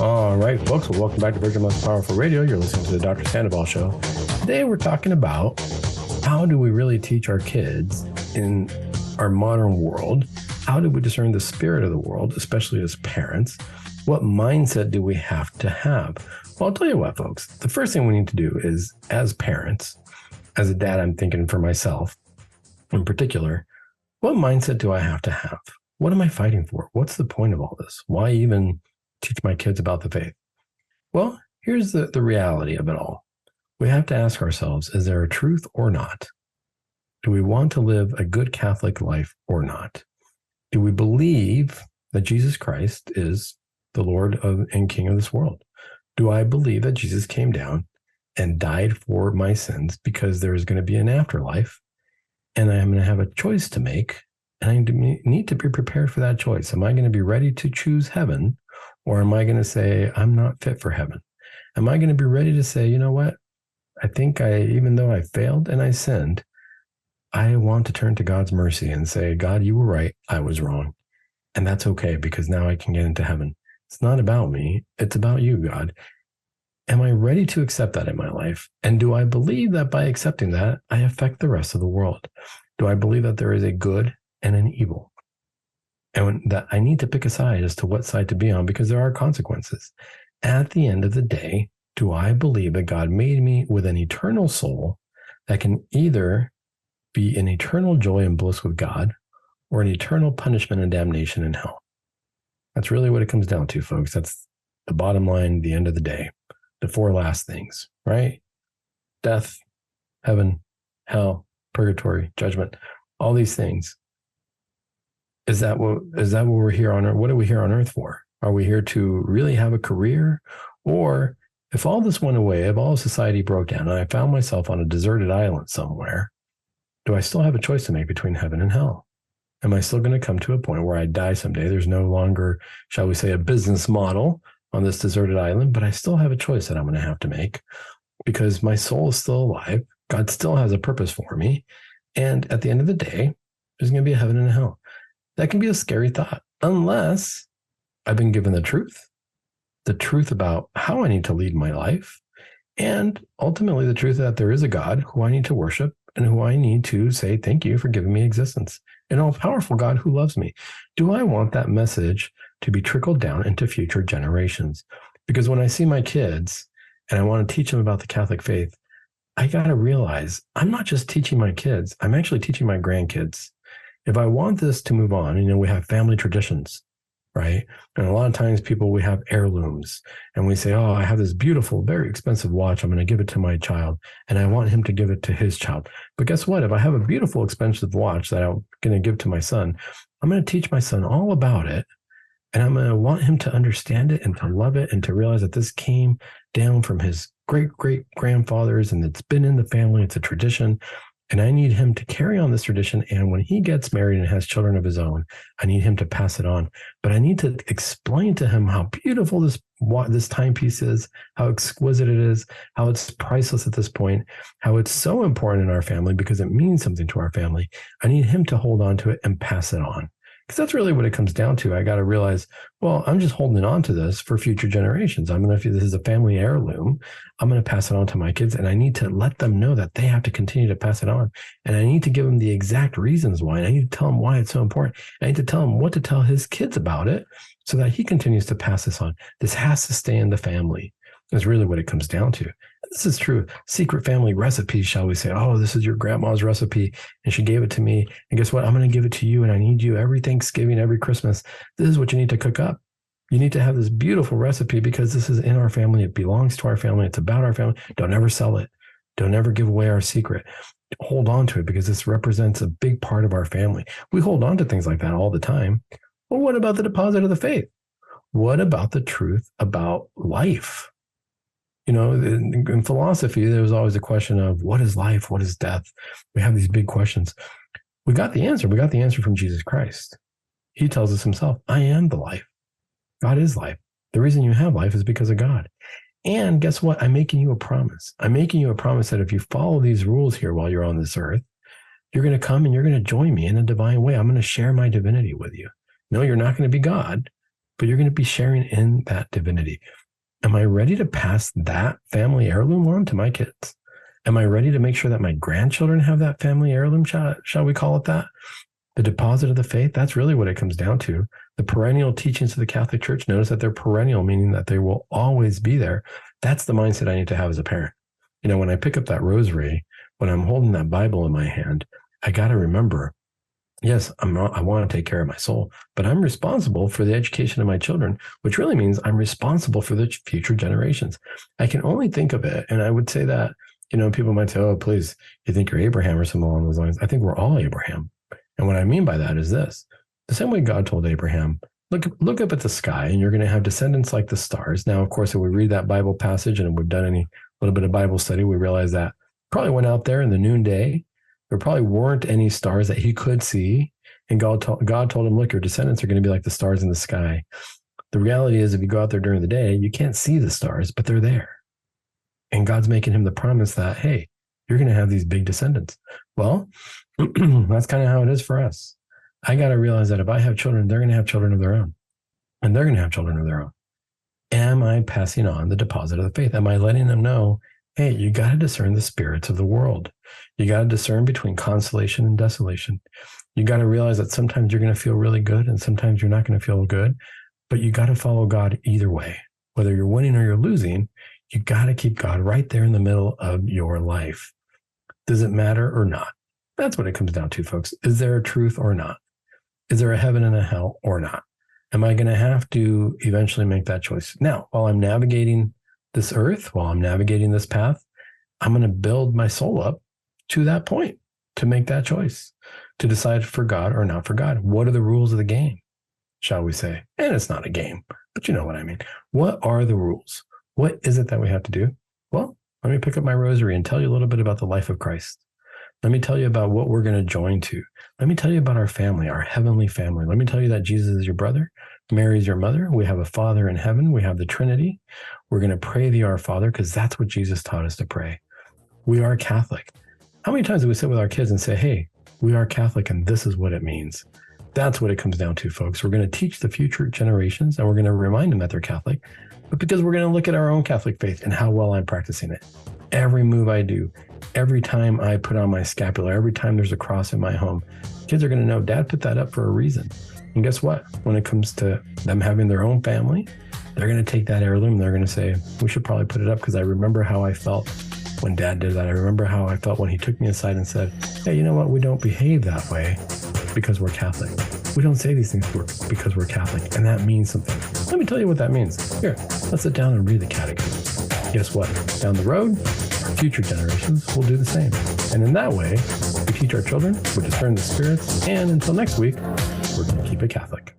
All right, folks. Well, welcome back to Virgin Most Powerful Radio. You're listening to the Dr. Sandoval Show. Today, we're talking about how do we really teach our kids in our modern world? How do we discern the spirit of the world, especially as parents? What mindset do we have to have? Well, I'll tell you what, folks. The first thing we need to do is, as parents, as a dad, I'm thinking for myself in particular, what mindset do I have to have? What am I fighting for? What's the point of all this? Why even teach my kids about the faith? Well, here's the reality of it all. We have to ask ourselves, is there a truth or not? Do we want to live a good Catholic life or not? Do we believe that Jesus Christ is the Lord and King of this world? Do I believe that Jesus came down and died for my sins because there is going to be an afterlife and I'm going to have a choice to make, and I need to be prepared for that choice? Am I going to be ready to choose heaven, or am I going to say, I'm not fit for heaven? Am I going to be ready to say, you know what? I think even though I failed and I sinned, I want to turn to God's mercy and say, God, you were right. I was wrong. And that's okay, because now I can get into heaven. It's not about me. It's about you, God. Am I ready to accept that in my life? And do I believe that by accepting that, I affect the rest of the world? Do I believe that there is a good and an evil? And that I need to pick a side as to what side to be on, because there are consequences. At the end of the day, do I believe that God made me with an eternal soul that can either be in eternal joy and bliss with God, or an eternal punishment and damnation in hell? That's really what it comes down to, folks. That's the bottom line, the end of the day. The four last things, right? Death, heaven, hell, purgatory, judgment, all these things. Is that what we're here on earth? What are we here on earth for? Are we here to really have a career? Or if all this went away, if all society broke down and I found myself on a deserted island somewhere, do I still have a choice to make between heaven and hell? Am I still going to come to a point where I die someday? There's no longer, shall we say, a business model on this deserted island, but I still have a choice that I'm going to have to make, because my soul is still alive. God still has a purpose for me. And at the end of the day, there's going to be a heaven and a hell. That can be a scary thought, unless I've been given the truth about how I need to lead my life, and ultimately the truth that there is a God who I need to worship and who I need to say, thank you for giving me existence, an all-powerful God who loves me. Do I want that message to be trickled down into future generations? Because when I see my kids and I want to teach them about the Catholic faith, I got to realize I'm not just teaching my kids, I'm actually teaching my grandkids. If I want this to move on, we have family traditions, right? And a lot of times we have heirlooms, and we say, oh, I have this beautiful, very expensive watch. I'm going to give it to my child, and I want him to give it to his child. But guess what? If I have a beautiful, expensive watch that I'm going to give to my son, I'm going to teach my son all about it. And I'm going to want him to understand it and to love it and to realize that this came down from his great-great-grandfathers, and it's been in the family. It's a tradition. And I need him to carry on this tradition. And when he gets married and has children of his own, I need him to pass it on. But I need to explain to him how beautiful this timepiece is, how exquisite it is, how it's priceless at this point, how it's so important in our family because it means something to our family. I need him to hold on to it and pass it on. Because that's really what it comes down to. I got to realize, well, I'm just holding on to this for future generations. If this is a family heirloom, I'm going to pass it on to my kids, and I need to let them know that they have to continue to pass it on. And I need to give them the exact reasons why. And I need to tell them why it's so important. I need to tell him what to tell his kids about it so that he continues to pass this on. This has to stay in the family. Is really what it comes down to. This is true. Secret family recipes, shall we say? Oh, this is your grandma's recipe, and she gave it to me. And guess what? I'm going to give it to you, and I need you every Thanksgiving, every Christmas. This is what you need to cook up. You need to have this beautiful recipe because this is in our family. It belongs to our family. It's about our family. Don't ever sell it. Don't ever give away our secret. Hold on to it because this represents a big part of our family. We hold on to things like that all the time. Well, what about the deposit of the faith? What about the truth about life? In philosophy, there was always a question of what is life? What is death? We have these big questions. We got the answer. We got the answer from Jesus Christ. He tells us himself, I am the life. God is life. The reason you have life is because of God. And guess what? I'm making you a promise. I'm making you a promise that if you follow these rules here while you're on this earth, you're going to come and you're going to join me in a divine way. I'm going to share my divinity with you. No, you're not going to be God, but you're going to be sharing in that divinity. Am I ready to pass that family heirloom on to my kids? Am I ready to make sure that my grandchildren have that family heirloom, shall we call it that? The deposit of the faith, that's really what it comes down to. The perennial teachings of the Catholic Church, notice that they're perennial, meaning that they will always be there. That's the mindset I need to have as a parent. When I pick up that rosary, when I'm holding that Bible in my hand, I got to remember, yes, I want to take care of my soul, but I'm responsible for the education of my children, which really means I'm responsible for the future generations. I can only think of it, and I would say that, people might say, oh, please, you think you're Abraham or something along those lines. I think we're all Abraham. And what I mean by that is this: the same way God told Abraham, look up at the sky and you're going to have descendants like the stars. Now, of course, if we read that Bible passage and we've done any little bit of Bible study, we realize that probably went out there in the noonday. There probably weren't any stars that he could see. And God told him, look, your descendants are going to be like the stars in the sky. The reality is, if you go out there during the day, you can't see the stars, but they're there. And God's making him the promise that, hey, you're going to have these big descendants. Well, that's kind of how it is for us. I got to realize that if I have children, they're going to have children of their own. And they're going to have children of their own. Am I passing on the deposit of the faith? Am I letting them know, hey, you got to discern the spirits of the world. You got to discern between consolation and desolation. You got to realize that sometimes you're going to feel really good and sometimes you're not going to feel good, but you got to follow God either way. Whether you're winning or you're losing, you got to keep God right there in the middle of your life. Does it matter or not? That's what it comes down to, folks. Is there a truth or not? Is there a heaven and a hell or not? Am I going to have to eventually make that choice? Now, while I'm navigating this earth, while I'm navigating this path, I'm going to build my soul up to that point to make that choice, to decide for God or not for God. What are the rules of the game, shall we say? And it's not a game, but you know what I mean. What are the rules? What is it that we have to do? Well, let me pick up my rosary and tell you a little bit about the life of Christ. Let me tell you about what we're going to join to. Let me tell you about our family, our heavenly family. Let me tell you that Jesus is your brother. Mary is your mother. We have a Father in heaven. We have the Trinity. We're going to pray the Our Father because that's what Jesus taught us to pray. We are Catholic. How many times do we sit with our kids and say, hey, we are Catholic and this is what it means? That's what it comes down to, folks. We're going to teach the future generations and we're going to remind them that they're Catholic, but because we're going to look at our own Catholic faith and how well I'm practicing it. Every move I do, every time I put on my scapular, every time there's a cross in my home, kids are going to know Dad put that up for a reason. And guess what? When it comes to them having their own family, they're going to take that heirloom and they're going to say, we should probably put it up because I remember how I felt when Dad did that. I remember how I felt when he took me aside and said, hey, you know what? We don't behave that way because we're Catholic. We don't say these things because we're Catholic. And that means something. Let me tell you what that means. Here, let's sit down and read the catechism. Guess what? Down the road, our future generations will do the same. And in that way, we teach our children, we discern the spirits, and until next week, we're going to keep it Catholic.